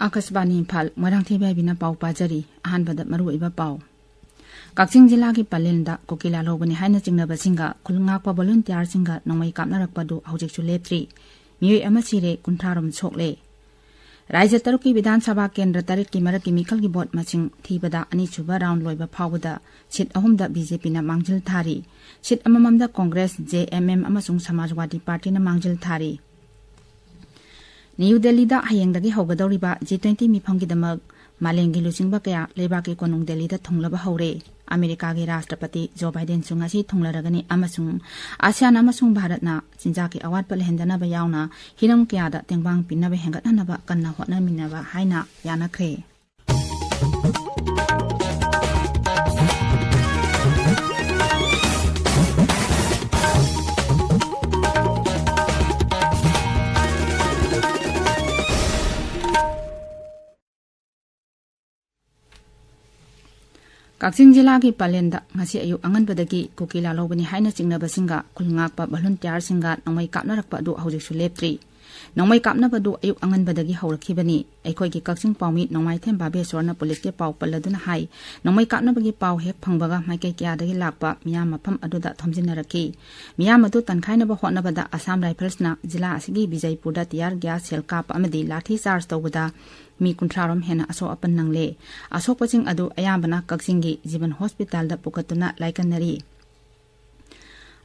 आकाशवाणी इम्फाल मोइरांथेम इबेहाइबिना पाउ पाजरी अहानबदा मरुओइबा पाउ काक्चिंग जिल्लागी पलेनदा कोकिला लौबनी हाइना चिंगनबसिंगा खुलंगाकपा वॉलंटियरसिंगा नोंमै कापनारकपदु हौजिकसु लेप्त्री मियोय अमा सिरे 30 सोकले राज्य तरुकी विधानसभा केंद्र तरेट की मरक की मिखल की बोट मसिंग थीबदा अनीसुबा राउंड लोइबा फावदा सीट अहुमदा बीजेपी ना मांगजिल थारी सीट अमममदा कांग्रेस जेएमएम अमसुंग समाजवादी पार्टी ना मांगजिल थारी न्यू दिल्ली दा हयेंगदगी हौगदौरिबा G20 मिफमगिदमक मालेंगी लुचिंगबा कया लेबाकी कोनुंग दिल्ली दा थुंगलबा हौरे अमेरिका की राष्ट्रपति जो बाइडेन सुंगासी थुंगलरगनी अमसुंग आसियान अमसुंग भारतना चिंजाकी अवाद पलहेंदनबा यावना हिरम कयादा तेंबांग पिनबा हेंगतनबा कन्ना होटनमिनबा हाइना यानख्रे काक्चिंग जिला की पलेंदा ngasi ayu anganbadagi kokila lobani haina chingnabasingga khulngakpa volunteersinga nongmai kapnarakpa du hojiksu leptri nongmai kapnabadu ayu anganbadagi hawrakhibani aikoi gi kakching paumi Moirangthem Ibehaibi police ke pau palladuna hai nongmai kapnabagi pau hek phangbaga maikai kyadagi lakpa miyam mafam aduda thomjinaraki miyam adu tankainaba hotnabada Assam Rifles na jila asigi Bijaypur da tiyar gas cell kap amadi lathi charge tawbada मी 30 हेना असो अपन नंगले असो पचिंग अदु अयाबना कक्सिंगी जीवन hospital दा पुकतुना लाइकनरी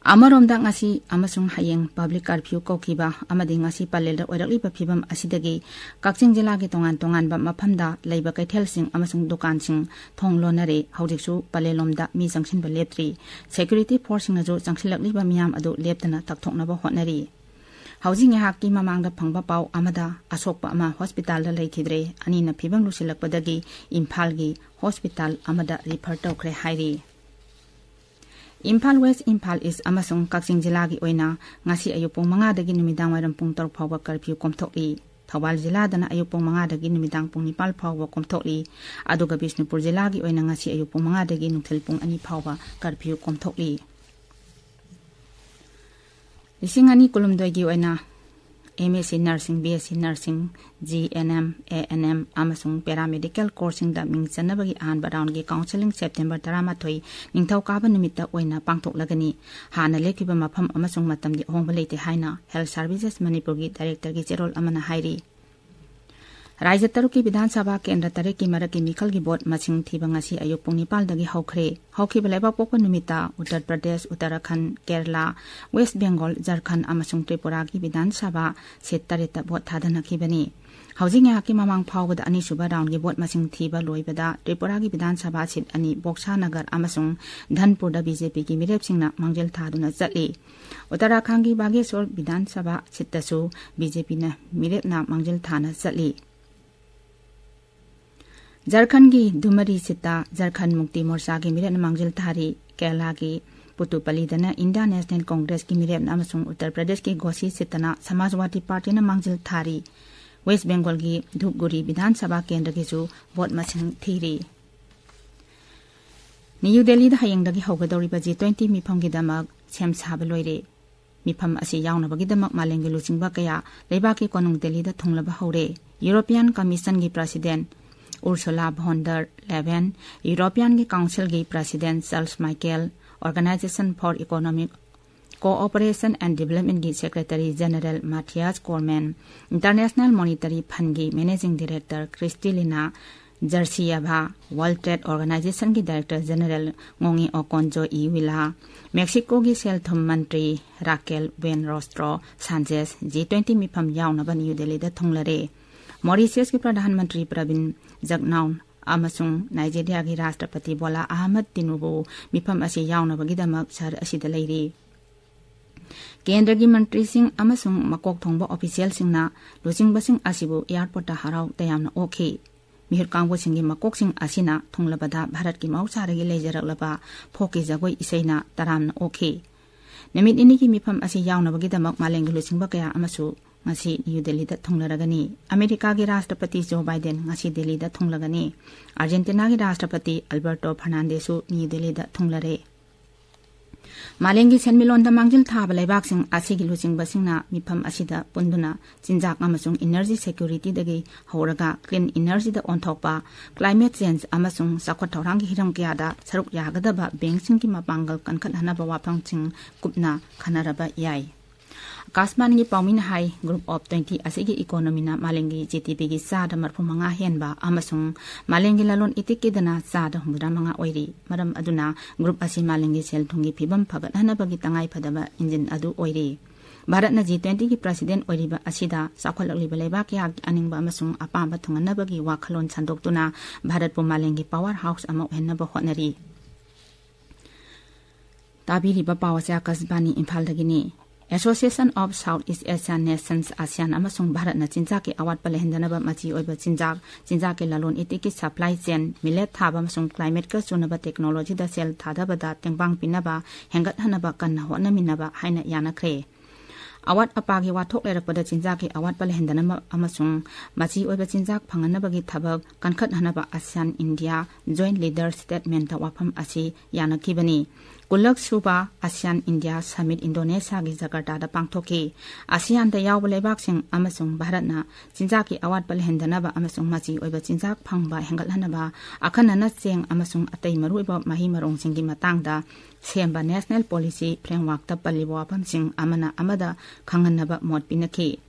अमरोमदा ngasi amasung hayeng public curfew kokiba amadi ngasi palelda oirakliba phibam asidagi kakching jila gi tongan ba mafamda leiba kaithelsing amasung dukansing thonglonare hojiksu palelomda mi jangsin ba leptri security force na jo jangsilakliba miyam adu leptana takthoknaba hotnari housing हाकी ममांगदा फंगबा पाउ अमदा असोकपा अमा hospital दा लेखिद्रे अनीना फिबम लुसिलकपदगी इम्फाल गी hospital अमदा रिफर तौखरे हाइरी इम्फाल वेस्ट इम्फाल ईस्ट अमसुंग काक्चिंग जिला की ओइना ngasi ayu pung 5 dagi numidang wairam pung 3 phawba curfew komthokli Thawal jila dana ayu pung 5 dagi numidang pung 9 phawba komthokli aduga Bishnupur jila ki oina ngasi ayu pung 5 dagi nungthil pung 2 phawba curfew komthokli Lisingani kulumdoigi oina MSc Nursing BSc Nursing GNM ANM amasung paramedical coursing da mingchanabagi anba round gi counseling September 13 ningthau kaba nimita oina pangthoklagani hana lekhiba mafam amasung matamdi hongba leite haina Health Services Manipur gi director gi cherol amana hairi राज्य तरुकी विधानसभा केंद्र तरे की मरक की मिखल की vote मसिंग थीबंगासी अयुक पुंग 9 दगी हौखरे हौखिबा लेबा Poco Nimita Uttar Pradesh Uttarakhand Kerala waste Bengal Jharkhand अमसुंग Tripura की विधानसभा seat 3 boat थादनखिबनी हौजिंग याकी ममांग फावबदा अनीसुबा round की बोट मसिंग थीबा लोइबदा त्रिपुरा की विधानसभा सीट अनि बोक्सा नगर अमसुंग धनपुर दा बीजेपी की मिरेपसिंगना मंगजेल थादुना चटली उत्तराखंड की बागेश्वर विधानसभा सीटसु बीजेपी ना मिरेपना मंगजेल थाना चटली झारखंड की दुमरी सिता झारखंड मुक्ति मोर्चा की मिरेन मांगजिल थारी केरला की पुतुपलीदना इंडिया नेशनल कांग्रेस की मिरेन अमसुंग उत्तर प्रदेश की घोसी सितना समाजवादी पार्टी ना मांगजिल थारी वेस्ट बंगाल की धूपगुड़ी विधानसभा केंद्र की जो वोट मसिंग थीरी न्यू दिल्ली दा हयेंगदगी हौगदौरिबा G20 मिफम की दमक सेम साब लोइरे मिफम असि यावनबगी दमक मालेंगी लुचिंगबा कया लेबाकी कोनुंग दिल्ली दा थुंगलबा हौरे यूरोपियन कमीशन की president Ursula von der Leyen, European Council की President Charles Michel, Organization for Economic Cooperation and Development की Secretary General Matthias Cormann, International Monetary Fund की Managing Director Kristalina Georgieva, World Trade Organization की Director General Ngongi Okonjo-Iweala, Mexico की सेल थुम मंत्री Raquel Buenrostro Sanchez G20 मिफम यावनबा न्यू दिल्ली दा थुंगलरे मॉरिशस के प्रधानमंत्री प्रवीण जगनौन अमसुंग नाइजीरिया की राष्ट्रपति बोला अहमद तिनुबु मिफम असि यावनबगिदमक सर असिदा लेरी केंद्र की मंत्री सिंह अमसुंग मकोक थोंबा ऑफिशियल सिंहना लुचिंगबसिंग असिबु एयरपोर्ट हराव तयामना ओखे मिहिर कांगबो सिंगी मकोक सिंह असिना थुंगलबदा भारत की मौसारगी लेजरलबा फोकी जगोई इसैना तरामना ओखे निमित इनी की मिफम असि यावनबगिदमक मालेंगी लुचिंगबा कया अमसु ngasi New Delhi da thunglaragani America ki Rashtrapati Joe Biden ngasi Delhi da thunglagani Argentina ki Rashtrapati Alberto Fernandez su New Delhi da thunglare Malengi senmilonda mangjil thaba leibaksin asigi luchingbasinna mifam asida punduna chinjak amasung energy security dagi horaga clean energy da onthokpa climate change amasung sakwat thorang hiram kyada saruk yagadaba bengsing ki mapangal kankhat hanaba wapangching kupna khanaraba yai Kasman gi paumin hai group of 20 asigi economy na malengi GDP gi sada marphumanga henba amasung malengi lalon itikidana sada humramanga oiri maram aduna group asi malengi sel thungi phibam phagat hanabagi tangai phadaba engine adu oiri Bharat na G20 gi president oiriba asida sakholakliba leba kya aningba amasung apamba thunganabagi wakhalon chandoktuna Bharat pu malengi power house ama henaba hotnari Tabiri ba pawasa kasbani Imphal dagini Association of Southeast Asian Nations ASEAN amasung Bharat na chinjak ki awat palehendanaba machi oiba chinjak ki lalon itiki supply chain millet thaba amasung climate ka chunaba technology da sel thadaba da tengbang pinaba hengat hanaba kanna hona minaba haina yana khre Awat apagi wathok lerakpada chinjak ki awat palehendanaba amasung machi oiba chinjak phanganabagi thabak kankhat hanaba ASEAN India Joint Leader Statement ta wafam asi yana kibani Kulak Suba ASEAN India Summit Indonesia gi Jakarta da pangthoki ASEAN da yaw lebak sing amasung Bharat na chinjak ki awat palehendanaba amasung machi oiba chinjak phangba hengal hanaba akhanana cheng amasung atei maruiba mahi marong singgi matangda semba National Policy Framework ta paliwa pam sing amana amada khanganaba mot pinaki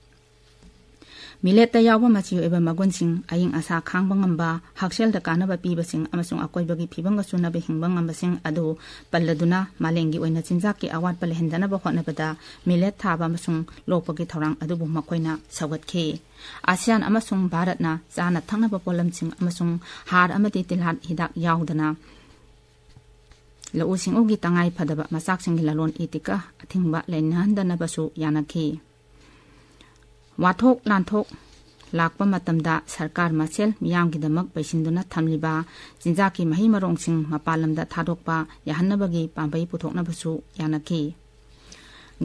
Millet ta yawa machi oiba magun sing aying asa khangba ngamba haksel da kanaba piba sing amasung akoibagi phibanga sunaba hingba ngamba sing adu palladuna malengi oina chinjak ki awat palehendanaba hotnabada millet thaba amasung lokpagi thorang adubu makoina sawatkhe ASEAN amasung Bharat na chana thangnaba polam sing amasung har amati tilhat hidak yaudana lau sing ugi tangai phadaba masak sing lalon itika athingba leinhandana basu yanakhi Wathok lanthok lakpa matamda sarkar masel miyamgidamak paisinduna thamliba chinjaki mahi marong sing mapalamda thadokpa yahannabagi pambai puthoknabasu yanakhi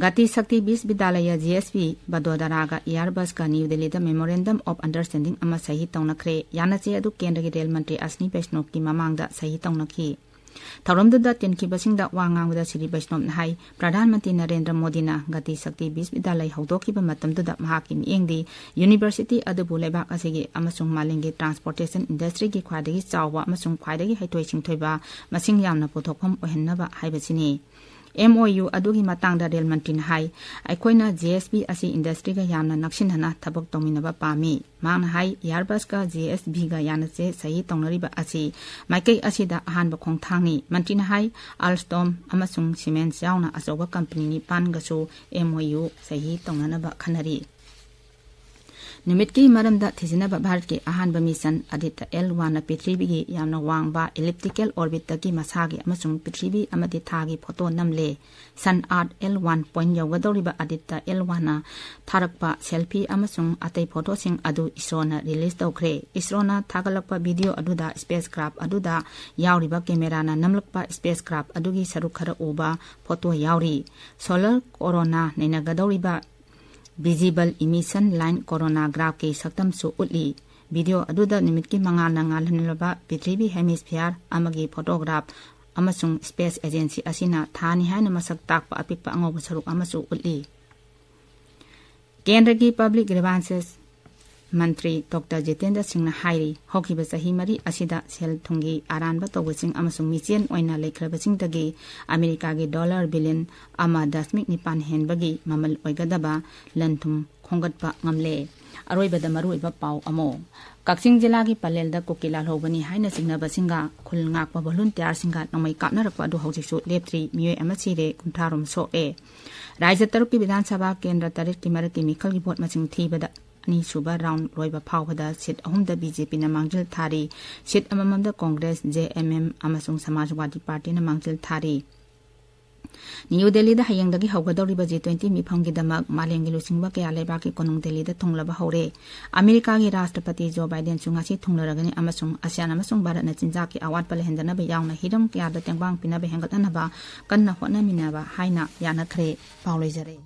Gati Sakti Bisbidalaya GSP Badodaraga Airbus ka New Delhi da Memorandum of Understanding ama sahi tawnakre yanache adu kendra gi rail mantri Asni Vaishnav ki mamangda sahi tawnakhi Tharamda tenki basingda wangangda Sri Vaishnav hai Pradhan Mantri Narendra Modi na Gati Sakti Bisbidalay haudokiba matamda mahaki miengdi University adu lebak asigi amasung malengi transportation industry gi khwadagi chawwa amasung khwadagi haitoi singthoiba masing yamna puthokpham ohennaba haibasini MOU adugi matangda rail mantri hai aikoina GSP asi industry ga yamna naksinhana thabak tominaba pami mang hai Airbus ka GSB ga yanache sahi tongnariba asi maikai asida ahanba khongthangni mantri hai Alstom amasung cement yauna asoba company ni pan ga su MOU sahi tongnanaba khanari Nimitki maramda thisinaba Bharat ki ahanba mission Aditya L1 na Prithvi gi yamna wangba elliptical orbit ta ki masagi amasung Prithvi amadi thagi photo namle Sun Art L1 point yawadoriba Aditya L1 na tharakpa selfie amasung atei photo sing adu ISRO na release tawkhre ISRO na thagalakpa video aduda spacecraft aduda yawriba camera na namlakpa spacecraft adugi saruk khara uba photo yawri solar corona nenagadoriba Visible emission line coronagraph ke saktam su utli video aduda nimit ki mangal na ngalhanlaba Prithvi hemisphere amagi photograph amasung space agency asina thani haina masak takpa apikpa angob saruk amasu utli Kendra ki public grievances Mantri Dr. Jitendra Singh na hairi hokiba sahi mari asida sel thungi aranba tawsing amasung michen oina lekhrabasing dagi America gi dollar billion ama dasmik nipan henbagi mamal oigadaba lanthum khongatpa ngamle aroibada maruiba pau amo Kaksing jila gi palel da kokila lobani haina singnaba singa khul ngakpa volunteer singa namai kapnarakpa adu hojiksu leptri mioi amasire kuntharum so e Rajya Taruk ki Vidhan Sabha Kendra Tarik ki maraki mikhal gi vote masing thibada Ni suba round loiba phawbada sit ahumda BJP na mangjil thari sit amamamda Congress JMM amasung Samajwadi Party na mangjil thari New Delhi da hayangdagi hawgadoriba G20 mifamgi damak malengi lusingba kaya lebaki konung Delhi da thunglaba hore America gi Rashtrapati Joe Biden chungasi thunglaragani amasung ASEAN amasung Bharat na chinjaki awat palehendana ba yawna hiram kaya da tengbang pinaba hengatanaba kanna hotna minaba haina yana khre pawlejare